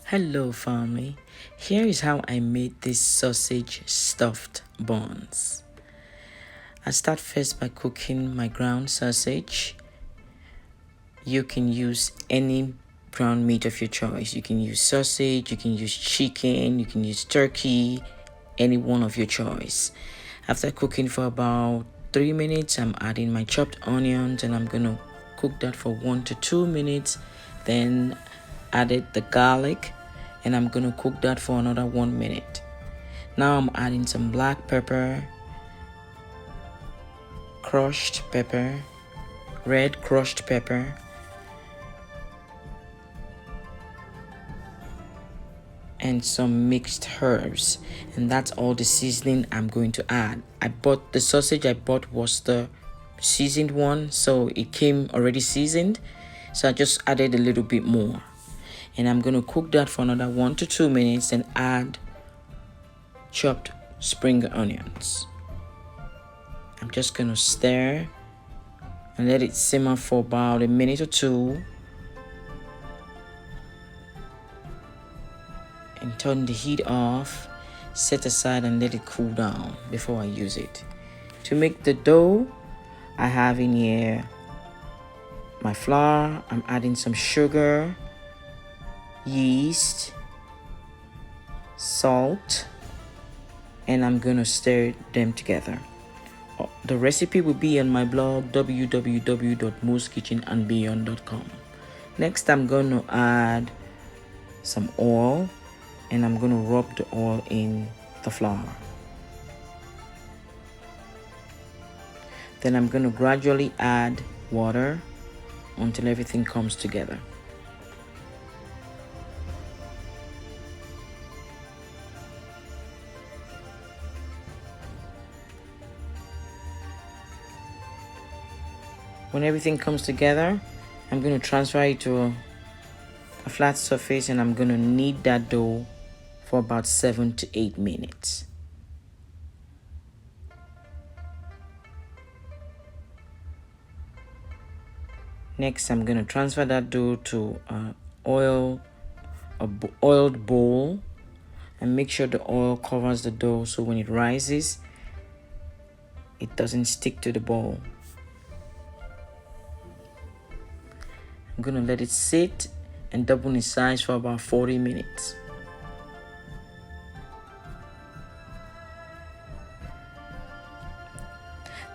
Hello family, here is how I made this sausage stuffed buns. I start first by cooking my ground sausage. You can use any ground meat of your choice. You can use sausage, you can use chicken, you can use turkey, any one of your choice. After cooking for about 3 minutes, I'm adding my chopped onions and I'm gonna cook that for 1 to 2 minutes. Then added the garlic and I'm gonna cook that for another 1 minute. Now I'm adding some black pepper, crushed pepper, red crushed pepper, and some mixed herbs, and that's all the seasoning I'm going to add. The sausage I bought was the seasoned one, so it came already seasoned, so I just added a little bit more. And I'm going to cook that for another 1 to 2 minutes and add chopped spring onions. I'm just going to stir and let it simmer for about a minute or two. And turn the heat off, set aside and let it cool down before I use it. To make the dough, I have in here my flour. I'm adding some sugar, yeast, salt, and I'm gonna stir them together. The recipe will be on my blog www.mooskitchenandbeyond.com. Next, I'm gonna add some oil and I'm gonna rub the oil in the flour. Then I'm gonna gradually add water until everything comes together. When everything comes together, I'm going to transfer it to a flat surface and I'm going to knead that dough for about 7 to 8 minutes. Next, I'm going to transfer that dough to an oiled bowl and make sure the oil covers the dough so when it rises, it doesn't stick to the bowl. I'm going to let it sit and double in size for about 40 minutes.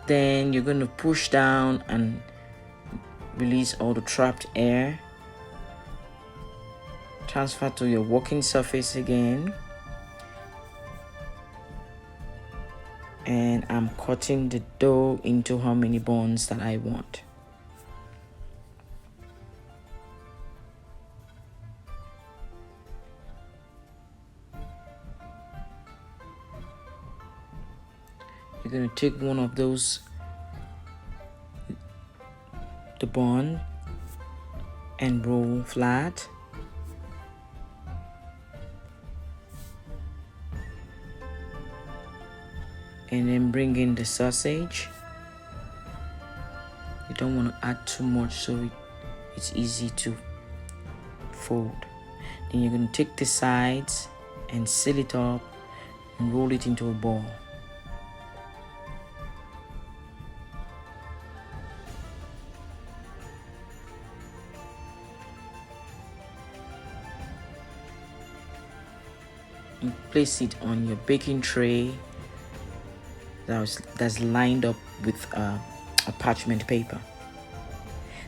Then you're going to push down and release all the trapped air. Transfer to your working surface again. And I'm cutting the dough into how many buns that I want. You're going to take one of those, the bun, and roll flat. And then bring in the sausage. You don't want to add too much so it's easy to fold. Then you're going to take the sides and seal it up and roll it into a ball. And place it on your baking tray that's lined up with a parchment paper.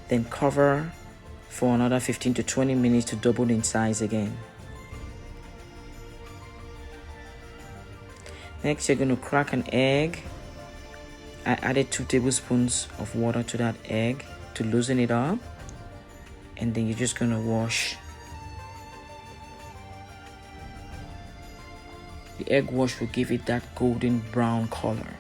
Then cover for another 15 to 20 minutes to double in size again. Next, you're going to crack an egg. I added 2 tablespoons of water to that egg to loosen it up. And then you're just going to wash. The egg wash will give it that golden brown color.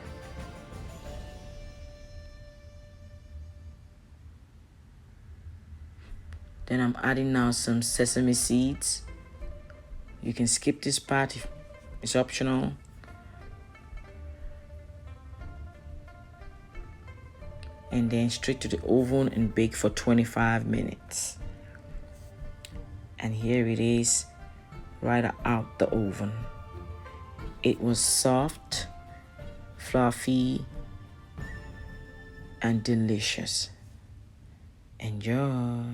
Then I'm adding now some sesame seeds. You can skip this part if it's optional. And then straight to the oven and bake for 25 minutes. And here it is, right out the oven. It was soft, fluffy, and delicious. Enjoy.